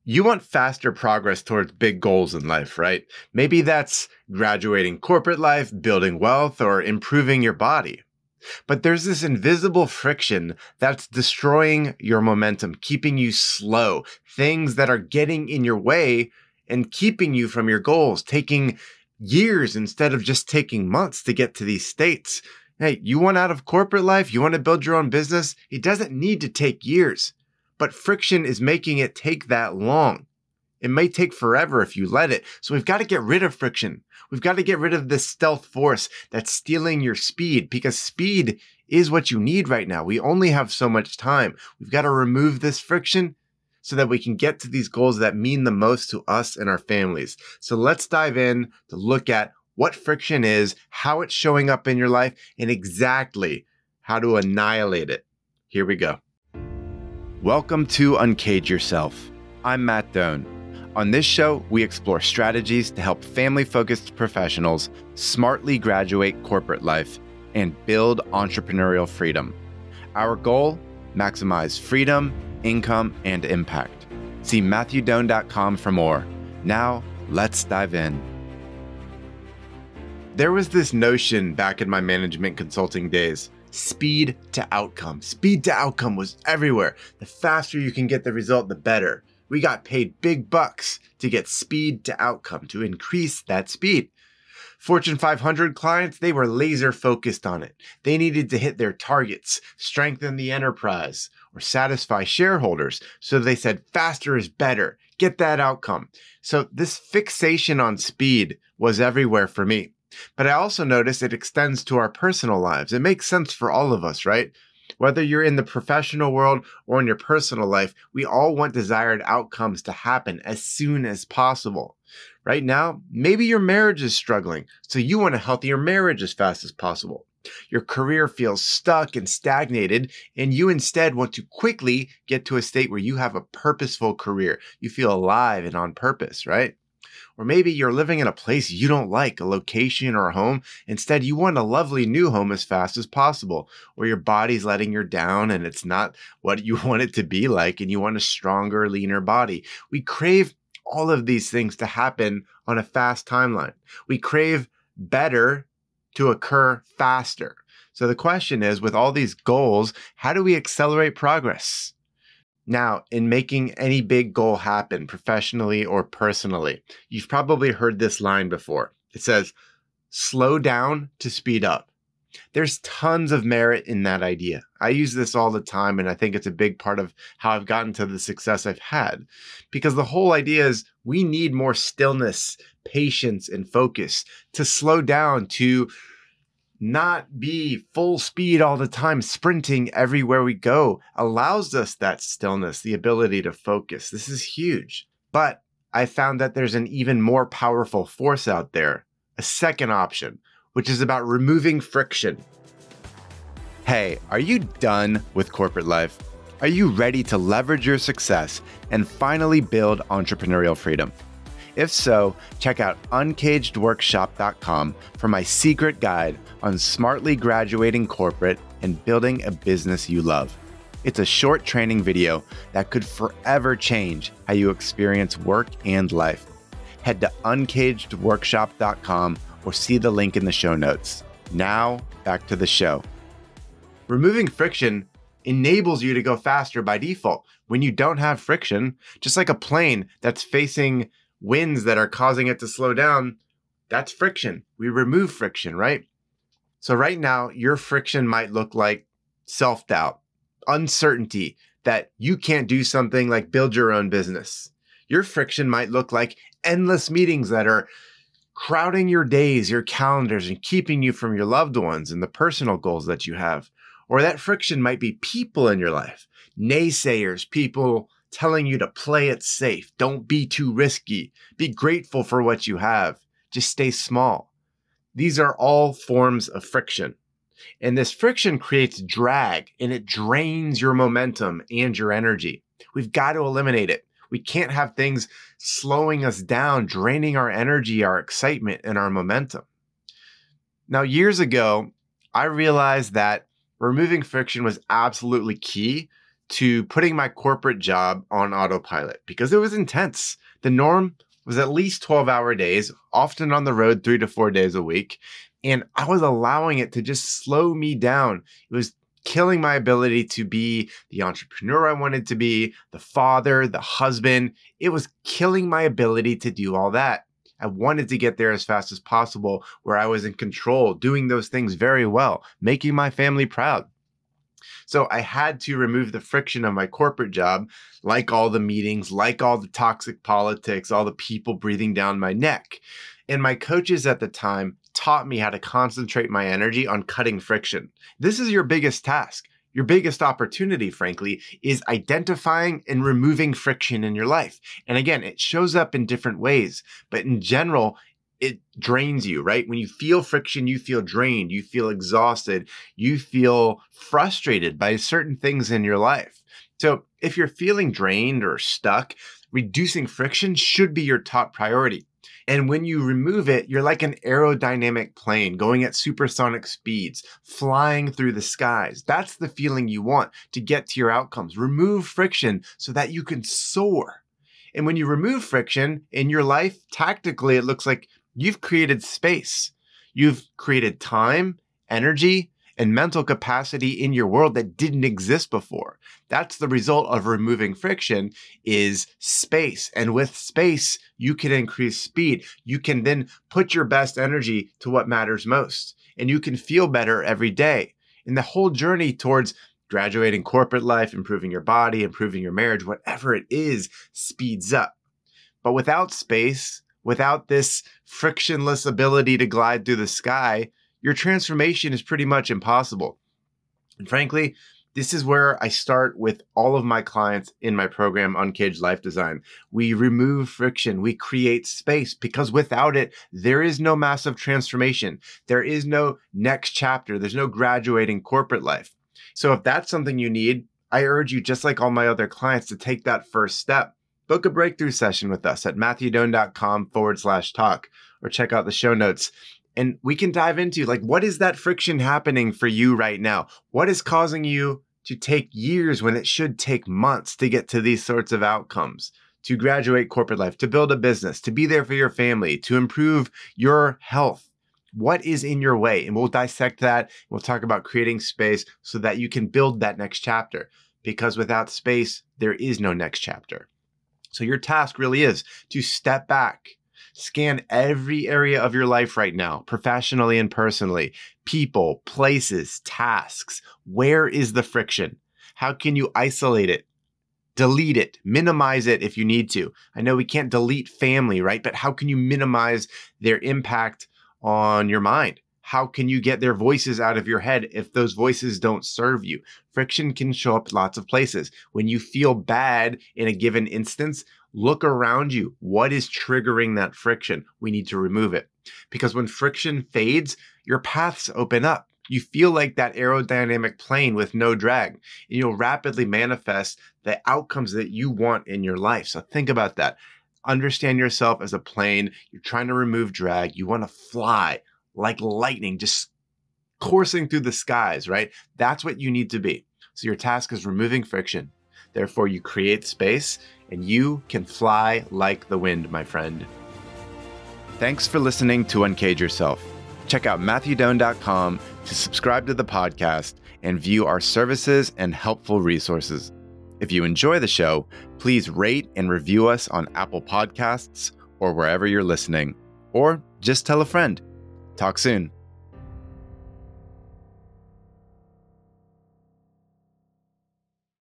You want faster progress towards big goals in life, right? Maybe that's graduating corporate life, building wealth, or improving your body. But there's this invisible friction that's destroying your momentum, keeping you slow, things that are getting in your way and keeping you from your goals, taking years instead of just taking months to get to these states. Hey, you want out of corporate life? You want to build your own business? It doesn't need to take years, but friction is making it take that long. It may take forever if you let it. So we've got to get rid of friction. We've got to get rid of this stealth force that's stealing your speed, because speed is what you need right now. We only have so much time. We've got to remove this friction so that we can get to these goals that mean the most to us and our families. So let's dive in to look at what friction is, how it's showing up in your life, and exactly how to annihilate it. Here we go. Welcome to Uncage Yourself. I'm Matt Doan. On this show, we explore strategies to help family-focused professionals smartly graduate corporate life and build entrepreneurial freedom. Our goal? Maximize freedom, income, and impact. See MatthewDoan.com for more. Now, let's dive in. There was this notion back in my management consulting days: speed to outcome. Speed to outcome was everywhere. The faster you can get the result, the better. We got paid big bucks to get speed to outcome, to increase that speed. Fortune 500 clients, they were laser focused on it. They needed to hit their targets, strengthen the enterprise, or satisfy shareholders. So they said faster is better. Get that outcome. So this fixation on speed was everywhere for me. But I also noticed it extends to our personal lives. It makes sense for all of us, right? Whether you're in the professional world or in your personal life, we all want desired outcomes to happen as soon as possible. Right now, maybe your marriage is struggling, so you want a healthier marriage as fast as possible. Your career feels stuck and stagnated, and you instead want to quickly get to a state where you have a purposeful career. You feel alive and on purpose, right? Or maybe you're living in a place you don't like, a location or a home. Instead, you want a lovely new home as fast as possible. Or your body's letting you down and it's not what you want it to be like, and you want a stronger, leaner body. We crave all of these things to happen on a fast timeline. We crave better to occur faster. So the question is, with all these goals, how do we accelerate progress? Now, in making any big goal happen, professionally or personally, you've probably heard this line before. It says, slow down to speed up. There's tons of merit in that idea. I use this all the time, and I think it's a big part of how I've gotten to the success I've had. Because the whole idea is we need more stillness, patience, and focus to slow down, to not be full speed all the time, sprinting everywhere we go. Allows us that stillness, the ability to focus. This is huge. But I found that there's an even more powerful force out there, a second option, which is about removing friction. Hey, are you done with corporate life? Are you ready to leverage your success and finally build entrepreneurial freedom? If so, check out uncagedworkshop.com for my secret guide on smartly graduating corporate and building a business you love. It's a short training video that could forever change how you experience work and life. Head to uncagedworkshop.com or see the link in the show notes. Now, back to the show. Removing friction enables you to go faster by default. When you don't have friction, just like a plane that's facing winds that are causing it to slow down, that's friction. We remove friction, right? So right now, your friction might look like self-doubt, uncertainty that you can't do something like build your own business. Your friction might look like endless meetings that are crowding your days, your calendars, and keeping you from your loved ones and the personal goals that you have. Or that friction might be people in your life, naysayers, people telling you to play it safe. Don't be too risky. Be grateful for what you have. Just stay small. These are all forms of friction. And this friction creates drag, and it drains your momentum and your energy. We've got to eliminate it. We can't have things slowing us down, draining our energy, our excitement, and our momentum. Now, years ago, I realized that removing friction was absolutely key to putting my corporate job on autopilot because it was intense. The norm was at least 12-hour days, often on the road 3 to 4 days a week. And I was allowing it to just slow me down. It was killing my ability to be the entrepreneur I wanted to be, the father, the husband. It was killing my ability to do all that. I wanted to get there as fast as possible where I was in control, doing those things very well, making my family proud. So I had to remove the friction of my corporate job, like all the meetings, like all the toxic politics, all the people breathing down my neck. And my coaches at the time taught me how to concentrate my energy on cutting friction. This is your biggest task. Your biggest opportunity, frankly, is identifying and removing friction in your life. And again, it shows up in different ways, but in general, it drains you, right? When you feel friction, you feel drained, you feel exhausted, you feel frustrated by certain things in your life. So if you're feeling drained or stuck, reducing friction should be your top priority. And when you remove it, you're like an aerodynamic plane going at supersonic speeds, flying through the skies. That's the feeling you want to get to your outcomes. Remove friction so that you can soar. And when you remove friction in your life, tactically, it looks like you've created space. You've created time, energy, and mental capacity in your world that didn't exist before. That's the result of removing friction is space. And with space, you can increase speed. You can then put your best energy to what matters most. And you can feel better every day. And the whole journey towards graduating corporate life, improving your body, improving your marriage, whatever it is, speeds up. But without space, without this frictionless ability to glide through the sky, your transformation is pretty much impossible. And frankly, this is where I start with all of my clients in my program, Uncaged Life Design. We remove friction, we create space, because without it, there is no massive transformation. There is no next chapter. There's no graduating corporate life. So if that's something you need, I urge you, just like all my other clients, to take that first step. Book a breakthrough session with us at matthewdoan.com/talk, or check out the show notes. And we can dive into what is that friction happening for you right now? What is causing you to take years when it should take months to get to these sorts of outcomes, to graduate corporate life, to build a business, to be there for your family, to improve your health? What is in your way? And we'll dissect that. We'll talk about creating space so that you can build that next chapter, because without space, there is no next chapter. So your task really is to step back, scan every area of your life right now, professionally and personally, people, places, tasks. Where is the friction? How can you isolate it, delete it, minimize it if you need to? I know we can't delete family, right? But how can you minimize their impact on your mind? How can you get their voices out of your head if those voices don't serve you? Friction can show up lots of places. When you feel bad in a given instance, look around you. What is triggering that friction? We need to remove it. Because when friction fades, your paths open up. You feel like that aerodynamic plane with no drag, and you'll rapidly manifest the outcomes that you want in your life. So think about that. Understand yourself as a plane. You're trying to remove drag. You want to fly like lightning, just coursing through the skies, right? That's what you need to be. So your task is removing friction. Therefore, you create space and you can fly like the wind, my friend. Thanks for listening to Uncage Yourself. Check out matthewdoan.com to subscribe to the podcast and view our services and helpful resources. If you enjoy the show, please rate and review us on Apple Podcasts or wherever you're listening, or just tell a friend. Talk soon.